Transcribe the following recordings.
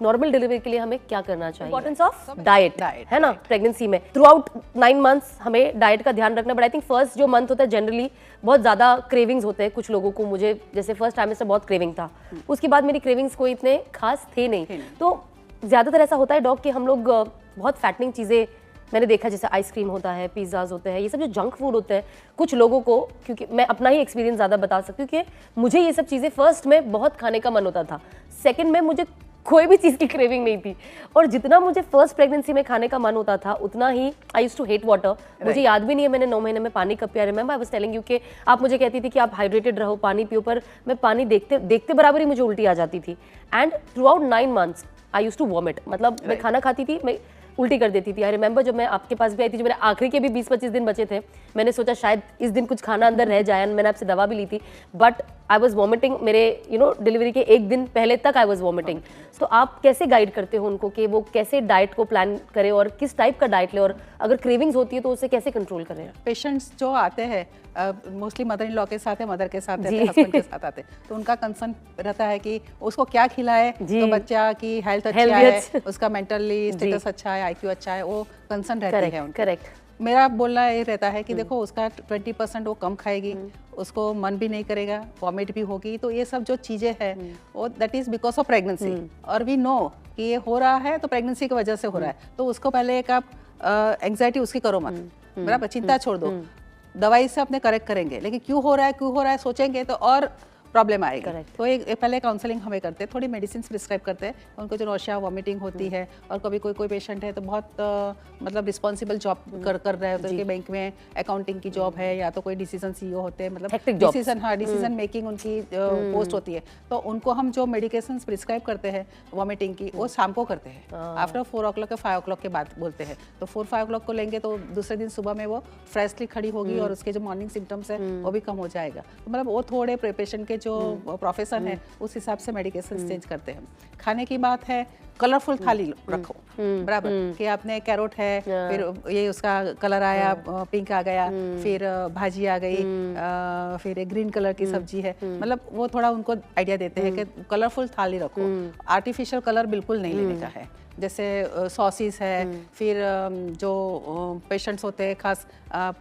Normal delivery के लिए हमें क्या करना चाहिए? इंपॉर्टेंस ऑफ डाइट है ना प्रेगनेंसी में। थ्रू आउट 9 मंथ्स हमें डाइट का ध्यान रखना, बट आई थिंक फर्स्ट जो मंथ होता है जनरली बहुत ज़्यादा क्रेविंग्स होते हैं कुछ लोगों को। मुझे जैसे फर्स्ट टाइमेस्टर बहुत क्रेविंग था, उसके बाद मेरी क्रेविंग्स कोई इतने खास थे नहीं। तो ज़्यादातर ऐसा होता है डॉग कि हम लोग बहुत फैटनिंग चीज़ें मैंने देखा, जैसे आइसक्रीम होता है, पिज़्ज़ाज होते हैं, ये सब जो जंक फूड होते हैं कुछ लोगों को, क्योंकि मैं अपना ही एक्सपीरियंस ज़्यादा बता सकती हूँ कि मुझे ये सब चीज़ें फर्स्ट में बहुत खाने का मन होता था, सेकंड में मुझे कोई भी चीज़ की क्रेविंग नहीं थी। और जितना मुझे फर्स्ट प्रेगनेंसी में खाने का मन होता था उतना ही I used to hate water. मुझे याद भी नहीं है मैंने 9 महीने में पानी कब पिया। Remember I was telling you कि आप मुझे कहती थी कि आप हाइड्रेटेड रहो, पानी पियो, पर मैं पानी देखते देखते बराबर ही मुझे उल्टी आ जाती थी। And throughout 9 months I used to vomit, मतलब मैं खाना खाती थी, मैं उल्टी कर देती थी। आई रिमेंबर जब मैं आपके पास भी आई थी, जो मेरे आखिरी के भी 20-25 दिन बचे थे, मैंने सोचा शायद इस दिन कुछ खाना अंदर रह जाए, मैंने आपसे दवा भी ली थी, बट आई वॉज वॉमिटिंग। मेरे डिलीवरी के 1 दिन पहले तक आई वॉज वॉमिटिंग। तो आप कैसे गाइड करते हो उनको कि वो कैसे डाइट को प्लान करें और किस टाइप का डाइट ले, और अगर क्रेविंग्स होती है तो उसे कैसे कंट्रोल करें? पेशेंट्स जो आते हैं मोस्टली मदर इन लॉ के साथ है, मदर के साथ है, हस्बैंड के साथ आते हैं, तो उनका कंसर्न रहता है कि उसको क्या खिलाए तो बच्चा की हेल्थ अच्छा है, उसका मेंटली स्टेटस अच्छा है, IQ अच्छा है, वो कंसर्न रहती है उनका। करेक्ट। मेरा बोलना ये रहता है कि देखो उसका 20% वो कम खाएगी, उसको मन भी नहीं करेगा, वॉमिट भी होगी, तो ये सब जो चीज़ें हैं वो that is because of pregnancy. और वी नो कि ये हो रहा है तो प्रेगनेंसी की वजह से हो रहा है, तो उसको पहले एक आप एंग्जाइटी उसकी करो मत, बराबर, चिंता छोड़ दो, दवाई से अपने करेक्ट करेंगे, लेकिन क्यों हो रहा है सोचेंगे तो और प्रॉब्लम आएगी। तो एक पहले काउंसलिंग हमें करते हैं, थोड़ी मेडिसिन प्रिस्क्राइब करते हैं उनको, जो नौशिया वॉमिटिंग होती है, और कभी कोई पेशेंट है तो बहुत मतलब रिस्पॉन्सिबल जॉब कर रहे होते हैं कि बैंक में अकाउंटिंग की जॉब है, या तो कोई डिसीजन CEO होते हैं, मतलब डिसीजन मेकिंग उनकी पोस्ट होती है, तो उनको हम जो मेडिकेशन प्रिस्क्राइब करते हैं वॉमिटिंग की, वो शाम को करते हैं, आफ्टर 4 o'clock या 5 o'clock के बाद बोलते हैं। तो 4-5 o'clock को लेंगे तो दूसरे दिन सुबह में वो फ्रेशली खड़ी होगी और उसके जो मॉर्निंग सिम्टम्स है वो भी कम हो जाएगा। तो मतलब वो थोड़े पेशेंट के जो प्रोफेशन है उस हिसाब से मेडिकेशन चेंज करते हैं। खाने की बात है, कलरफुल थाली रखो, बराबर, कि आपने कैरोट है, फिर ये उसका कलर आया, पिंक आ गया, फिर भाजी आ गई, फिर एक ग्रीन कलर की सब्जी है, मतलब वो थोड़ा उनको आइडिया देते हैं कि कलरफुल थाली रखो। आर्टिफिशियल कलर बिल्कुल नहीं लेने का है, जैसे सॉसेस है, फिर जो पेशेंट्स होते हैं खास आप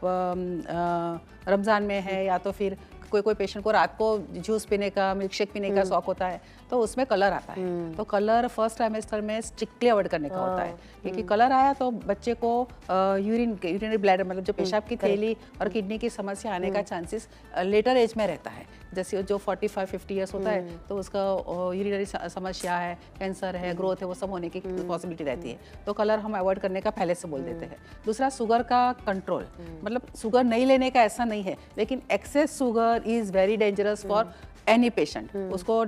रमज़ान में है, या तो फिर कोई पेशेंट को रात को जूस पीने का, मिल्क शेक पीने का शौक होता है, तो उसमें कलर आता है, तो कलर फर्स्ट ट्राइमेस्टर में स्ट्रिक्टली अवॉइड करने का होता है, क्योंकि कलर आया तो बच्चे को यूरिनरी ब्लैडर, मतलब जो पेशाब की थैली और किडनी की समस्या आने का चांसेस लेटर एज में रहता है। जैसे जो 45-50 ईयर्स होता है तो उसका यूरिनरी समस्या है, कैंसर है, ग्रोथ है, वो सब होने की पॉसिबिलिटी रहती है, तो कलर हम अवॉइड करने का पहले से बोल देते हैं। दूसरा, शुगर का कंट्रोल, मतलब शुगर नहीं लेने का ऐसा नहीं है, लेकिन excess sugar is very dangerous for any patient. उसको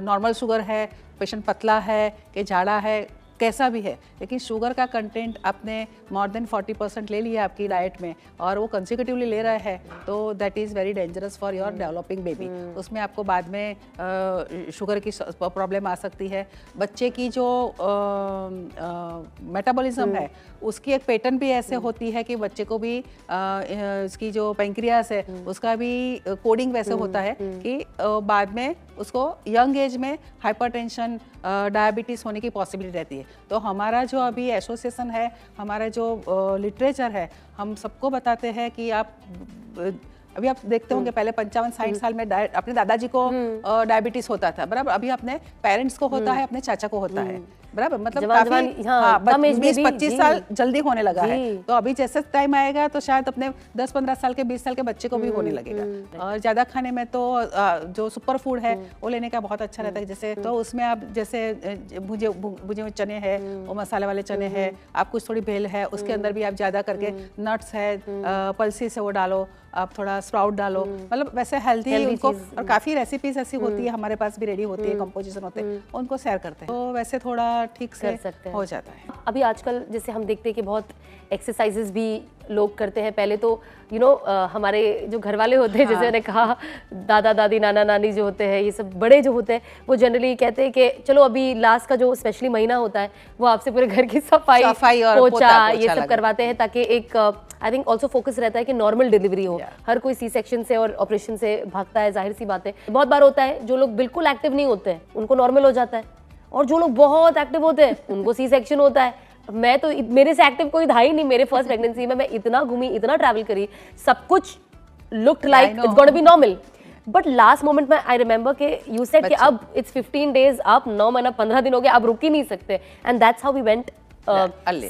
नॉर्मल शुगर है, पेशेंट पतला है कि झाड़ा है, कैसा भी है, लेकिन शुगर का कंटेंट आपने मोर देन 40% ले लिया आपकी डाइट में, और वो कंसेक्यूटिवली ले रहा है, तो that is very dangerous for your developing baby. उसमें आपको बाद में शुगर की प्रॉब्लम आ सकती है। बच्चे की जो मेटाबॉलिज्म है उसकी एक पैटर्न भी ऐसे होती है कि बच्चे को भी इसकी जो पेंक्रियास है उसका भी कोडिंग वैसे होता है कि बाद में उसको यंग एज में हाइपरटेंशन, डायबिटीज़ होने की पॉसिबिलिटी रहती है। तो हमारा जो अभी एसोसिएशन है, हमारा जो लिटरेचर है, हम सबको बताते हैं कि आप अभी आप देखते होंगे पहले 55-60 साल में अपने दादाजी को डायबिटीज होता था, बराबर, अभी अपने पेरेंट्स को होता है, अपने चाचा को होता है, बराबर, मतलब काफी 20-25 साल जल्दी होने लगा है। तो अभी जैसे टाइम आएगा तो शायद अपने 10-15 साल के 20 साल के बच्चे को भी होने लगेगा। और ज्यादा खाने में तो जो सुपर फूड है वो लेने का बहुत अच्छा रहता है, जैसे तो उसमें आप जैसे भुजे चने हैं, वो मसाले वाले चने हैं, आप कुछ थोड़ी भेल है, उसके अंदर भी आप ज्यादा करके नट्स है, पल्सीज है, वो डालो, आप थोड़ा स्प्राउट डालो, मतलब वैसे हेल्दी उनको, और काफ़ी रेसिपीज ऐसी होती है हमारे पास भी रेडी होती है, कंपोजिशन होते हैं, उनको शेयर करते हैं, तो वैसे थोड़ा ठीक से हो जाता है। अभी आजकल जैसे हम देखते हैं कि बहुत एक्सरसाइजेस भी लोग करते हैं। पहले तो हमारे जो घर वाले होते हैं, जैसे मैंने कहा, दादा दादी, नाना नानी जो होते हैं, ये सब बड़े जो होते हैं, वो जनरली कहते हैं कि चलो अभी लास्ट का जो स्पेशली महीना होता है वो आपसे पूरे घर की सफाई और पोछा ये सब करवाते हैं, ताकि एक आई थिंक ऑल्सो फोकस रहता है कि नॉर्मल डिलीवरी हो। हर कोई सी सेक्शन से और ऑपरेशन से भागता है, जाहिर सी बात है। बहुत बार होता है जो लोग बिल्कुल एक्टिव नहीं होते हैं उनको नॉर्मल हो जाता है, और जो लोग बहुत एक्टिव होते हैं उनको सी सेक्शन होता है। मैं तो, मेरे से एक्टिव कोई था ही नहीं मेरे फर्स्ट प्रेगनेंसी में। मैं इतना घूमी, इतना ट्रैवल करी, सब कुछ looked like it's gonna be normal, but last moment में आई रिमेंबर कि यू सेड कि अब इट्स 15 डेज, अब 9 महीना 15 दिन हो गए, अब रुक ही नहीं सकते, and that's how we went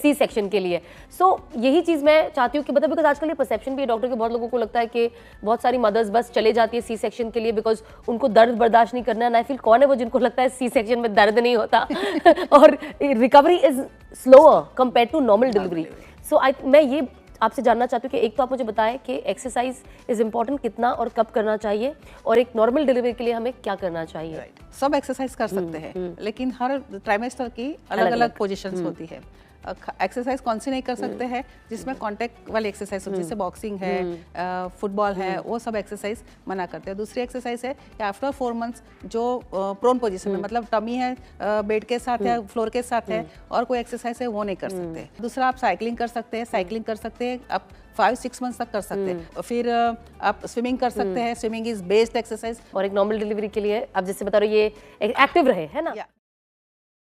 C section के लिए। सो यही चीज़ मैं चाहती हूँ कि मतलब बिकॉज आजकल ये परसेप्शन भी है डॉक्टर के, बहुत लोगों को लगता है कि बहुत सारी मदर्स बस चले जाती है सी सेक्शन के लिए बिकॉज उनको दर्द बर्दाश्त नहीं करना है। आई फील कौन है वो जिनको लगता है सी सेक्शन में दर्द नहीं होता और recovery is slower compare to normal delivery. So मैं ये आपसे जानना चाहती हूँ कि एक तो आप मुझे बताएं कि एक्सरसाइज इज इम्पोर्टेंट कितना और कब करना चाहिए, और एक नॉर्मल डिलीवरी के लिए हमें क्या करना चाहिए। सब एक्सरसाइज कर सकते हैं, लेकिन हर ट्राइमेस्टर की अलग अलग पोजीशंस होती है। एक्सरसाइज कौन सी नहीं कर सकते हैं जिसमें कांटेक्ट वाली एक्सरसाइज होती है, जैसे बॉक्सिंग है, फुटबॉल है, वो सब एक्सरसाइज मना करते हैं। दूसरी एक्सरसाइज है कि आफ्टर 4 मंथ्स जो प्रोन पोजीशन में, मतलब टमी है, बेड के साथ है, फ्लोर के साथ है, और कोई एक्सरसाइज है वो नहीं कर सकते। दूसरा आप साइकिलिंग कर सकते हैं, साइकिलिंग कर सकते हैं आप 5-6 मंथ्स तक कर सकते हैं। फिर आप स्विमिंग कर सकते हैं, स्विमिंग इज बेस्ड एक्सरसाइज। और एक नॉर्मल डिलीवरी के लिए आप जैसे बता रहे हो ये एक्टिव रहे, है ना।